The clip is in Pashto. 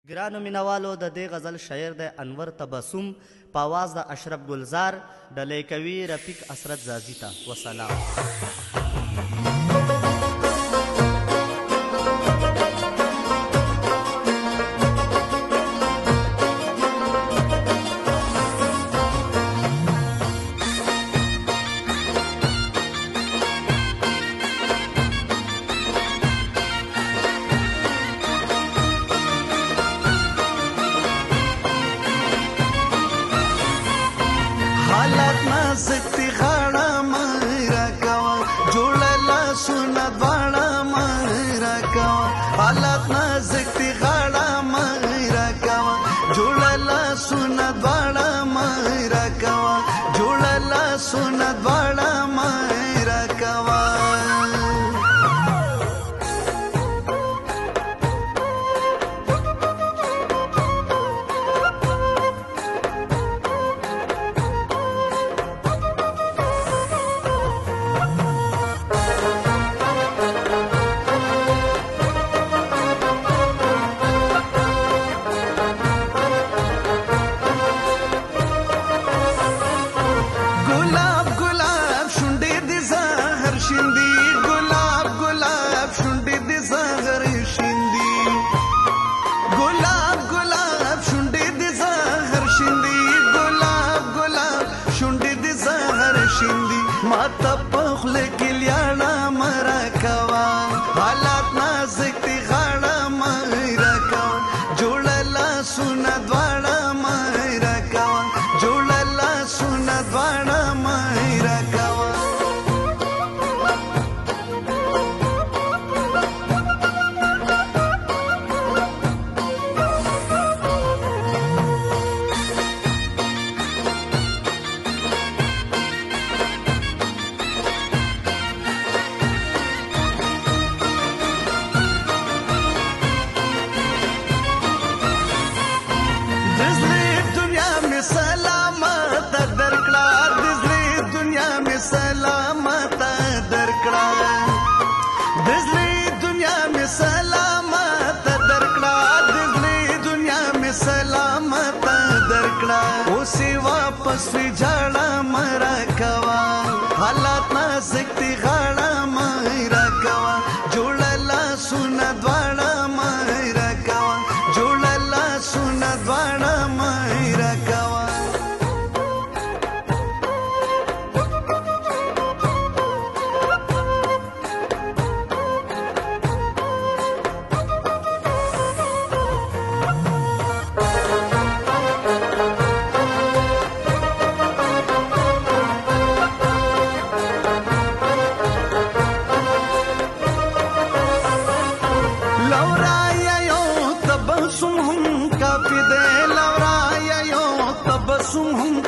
ګرانو مینوالو د دې غزل شاعر د انور تبسم په آواز د اشرف ګلزار ډلې کوي رفیق اسرت زازي ته وسلام. حالات نازکتی غاړه مهره کوه جوړه لاسونه دواړه مهره کوه حالات نازکتی غاړه مهره کوه جوړه لاسونه دواړه مهره کوه جوړه لاسونه دواړه مهره کوه ماتا پخله کې لیاړه مره کوه حالات نازک دي غاړه مهره کوه جوړه لاسونه دواړه مهره کوه جوړه لاسونه دواړه مهره کوه سلامت درکړه دزلی دنیا می سلامت درکړه دزلی دنیا می سلامت درکړه اوسې واپس وی جاړه مرا کوا حالات نازک دي غاړه مهره کوا جوړه لاسونه دواړه مهره کوا جوړه لاسونه دواړه مهره کوا تبسم هم